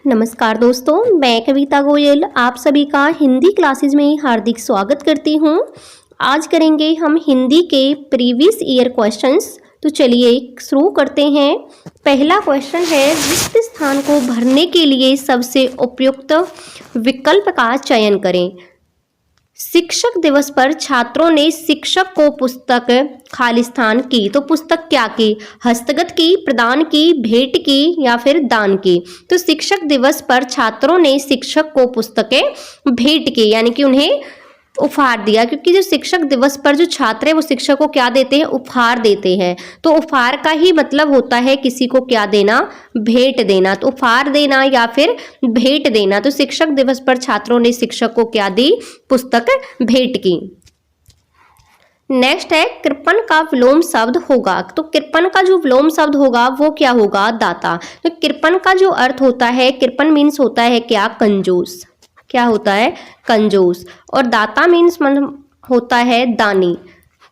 नमस्कार दोस्तों, मैं कविता गोयल आप सभी का हिंदी क्लासेस में हार्दिक स्वागत करती हूँ। आज करेंगे हम हिंदी के प्रीवियस ईयर क्वेश्चंस। तो चलिए शुरू करते हैं। पहला क्वेश्चन है, रिक्त स्थान को भरने के लिए सबसे उपयुक्त विकल्प का चयन करें। शिक्षक दिवस पर छात्रों ने शिक्षक को पुस्तक खालिस्तान की। तो पुस्तक क्या की? हस्तगत की, प्रदान की, भेंट की या फिर दान की। तो शिक्षक दिवस पर छात्रों ने शिक्षक को पुस्तकें भेंट की, यानी कि उन्हें उपहार दिया। क्योंकि जो शिक्षक दिवस पर जो छात्र है वो शिक्षक को क्या देते हैं? उपहार देते हैं। तो उपहार का ही मतलब होता है किसी को क्या देना? भेंट देना। तो उपहार देना या फिर भेंट देना। तो शिक्षक दिवस पर छात्रों ने शिक्षक को क्या दी? पुस्तक भेंट की। नेक्स्ट है, कृपण का विलोम शब्द होगा। तो कृपण का जो विलोम शब्द होगा वो क्या होगा? दाता। तो कृपण का जो अर्थ होता है, कृपण मीन्स होता है क्या? कंजूस। क्या होता है? कंजूस। और दाता मीन्स होता है दानी।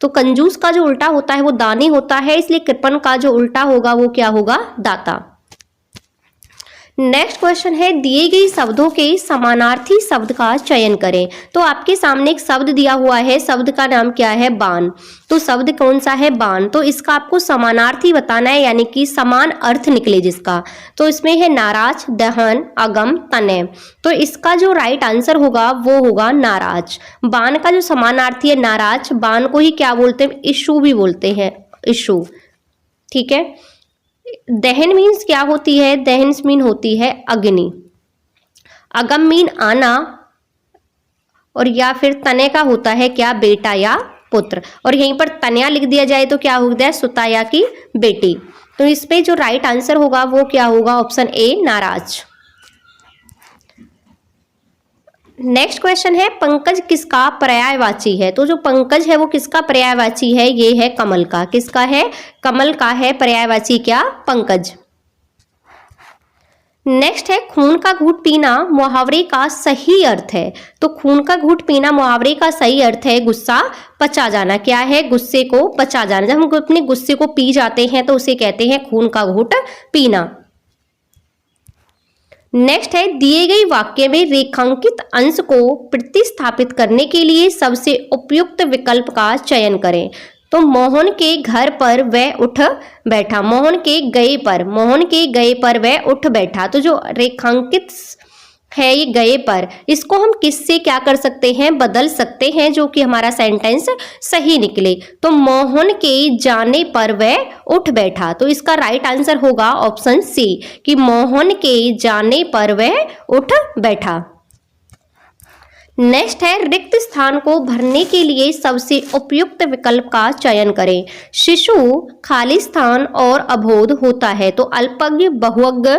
तो कंजूस का जो उल्टा होता है वो दानी होता है, इसलिए कृपण का जो उल्टा होगा वो क्या होगा? दाता। नेक्स्ट क्वेश्चन है, दिए गए शब्दों के समानार्थी शब्द का चयन करें। तो आपके सामने एक शब्द दिया हुआ है, शब्द का नाम क्या है? बाण। तो शब्द कौन सा है? बाण। तो इसका आपको समानार्थी बताना है, यानी कि समान अर्थ निकले जिसका। तो इसमें है नाराज, दहन, अगम, तनय। तो इसका जो राइट आंसर होगा वो होगा नाराज। बाण का जो समानार्थी है नाराज, बाण को ही क्या बोलते हैं? इशू भी बोलते हैं, इशू। ठीक है। दहन मीन्स क्या होती है? दहन मीन होती है अग्नि। अगम मीन आना, और या फिर तने का होता है क्या? बेटा या पुत्र। और यहीं पर तनया लिख दिया जाए तो क्या हो गया? सुताया की बेटी। तो इसमें जो राइट आंसर होगा वो क्या होगा? ऑप्शन ए, नाराज। नेक्स्ट क्वेश्चन है, पंकज किसका पर्यायवाची है? तो जो पंकज है वो किसका पर्यायवाची है? ये है कमल का। किसका है? कमल का है पर्यायवाची क्या? पंकज। नेक्स्ट है, खून का घूंट पीना मुहावरे का सही अर्थ है। तो खून का घूंट पीना मुहावरे का सही अर्थ है गुस्सा पचा जाना। क्या है? गुस्से को पचा जाना। जब हम अपने गुस्से को पी जाते हैं तो उसे कहते हैं खून का घूंट पीना। नेक्स्ट है, दिए गए वाक्य में रेखांकित अंश को प्रतिस्थापित करने के लिए सबसे उपयुक्त विकल्प का चयन करें। तो मोहन के घर पर वह उठ बैठा। मोहन के गए पर, मोहन के गए पर वह उठ बैठा। तो जो रेखांकित है ये गए पर, इसको हम किससे क्या कर सकते हैं? बदल सकते हैं, जो कि हमारा सेंटेंस सही निकले। तो मोहन के जाने पर वह उठ बैठा। तो इसका राइट आंसर होगा ऑप्शन सी, कि मोहन के जाने पर वह उठ बैठा। नेक्स्ट है, रिक्त स्थान को भरने के लिए सबसे उपयुक्त विकल्प का चयन करें। शिशु खाली स्थान और अबोध होता है। तो अल्पज्ञ, बहुअज्ञ,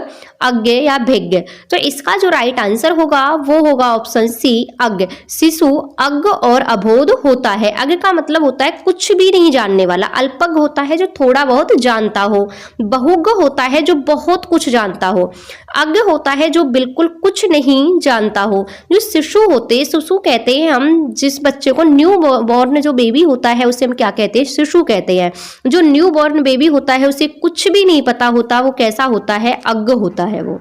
अज्ञ या भिज्ञ। तो इसका जो राइट आंसर होगा वो होगा ऑप्शन सी, अज्ञ। शिशु अज्ञ और अबोध होता है। अज्ञ का मतलब होता है कुछ भी नहीं जानने वाला। अल्पज्ञ होता है जो थोड़ा बहुत जानता हो। बहुज्ञ होता है जो बहुत कुछ जानता हो। अज्ञ होता है जो बिल्कुल कुछ नहीं जानता हो। जो शिशु होते, शिशु कहते हैं हम जिस बच्चे को, न्यू बॉर्न जो बेबी होता है उसे हम क्या कहते हैं? शिशु कहते हैं। जो न्यू बॉर्न बेबी होता है उसे कुछ भी नहीं पता होता, वो कैसा होता है? अज्ञ होता है वो।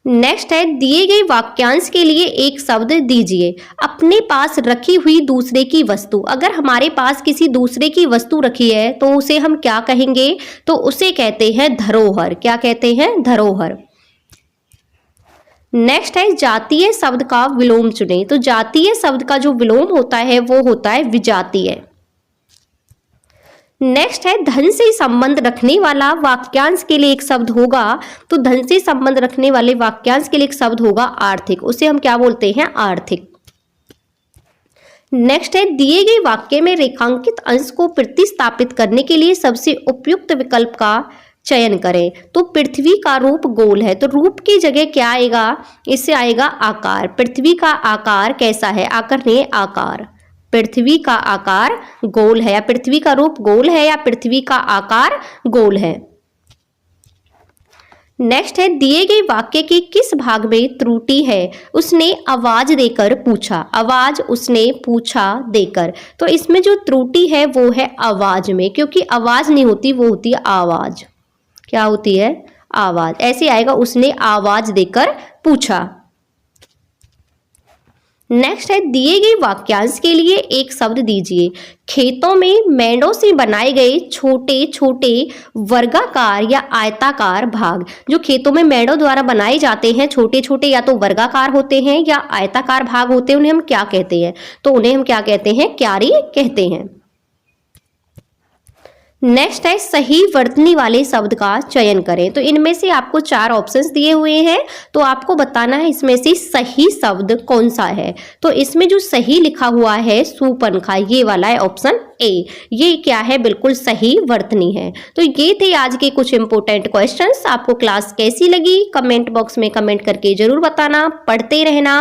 नेक्स्ट है, दिए गए वाक्यांश के लिए एक शब्द दीजिए। अपने पास रखी हुई दूसरे की वस्तु। अगर हमारे पास किसी दूसरे की वस्तु रखी है तो उसे हम क्या कहेंगे? तो उसे कहते हैं धरोहर। क्या कहते हैं? धरोहर। नेक्स्ट है, जातीय शब्द का विलोम चुनें। तो जातीय शब्द का जो विलोम होता है वो होता है विजातीय। नेक्स्ट है, धन से संबंध रखने वाला वाक्यांश के लिए एक शब्द होगा। तो धन से संबंध रखने वाले वाक्यांश के लिए एक शब्द होगा आर्थिक। उसे हम क्या बोलते हैं? आर्थिक। नेक्स्ट है, दिए गए वाक्य में रेखांकित अंश को प्रतिस्थापित करने के लिए सबसे उपयुक्त विकल्प का चयन करें। तो पृथ्वी का रूप गोल है। तो रूप की जगह क्या आएगा? इससे आएगा आकार। पृथ्वी का आकार कैसा है? आकर्षणीय आकार। पृथ्वी का आकार गोल है, या पृथ्वी का रूप गोल है, या पृथ्वी का आकार गोल है। नेक्स्ट है, दिए गए वाक्य के किस भाग में त्रुटि है? उसने आवाज देकर पूछा। आवाज उसने पूछा देकर। तो इसमें जो त्रुटि है वो है आवाज में, क्योंकि आवाज नहीं होती, वो होती है आवाज। क्या होती है? आवाज, ऐसे आएगा उसने आवाज देकर पूछा। नेक्स्ट है दिए गए वाक्यांश के लिए एक शब्द दीजिए। खेतों में मेंढों से बनाए गए छोटे छोटे वर्गाकार या आयताकार भाग, जो खेतों में मेंढों द्वारा बनाए जाते हैं छोटे छोटे या तो वर्गाकार होते हैं या आयताकार भाग होते हैं, उन्हें हम क्या कहते हैं? तो उन्हें हम क्या कहते हैं? क्यारी कहते हैं। नेक्स्ट है सही वर्तनी वाले शब्द का चयन करें। तो इनमें से आपको 4 ऑप्शंस दिए हुए हैं, तो आपको बताना है इसमें से सही शब्द कौन सा है। तो इसमें जो सही लिखा हुआ है सुपनखा, ये वाला है ऑप्शन ए। ये क्या है? बिल्कुल सही वर्तनी है। तो ये थे आज के कुछ इंपॉर्टेंट क्वेश्चंस। आपको क्लास कैसी लगी कमेंट बॉक्स में कमेंट करके जरूर बताना। पढ़ते रहना,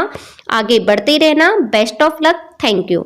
आगे बढ़ते रहना। Best of luck. Thank you.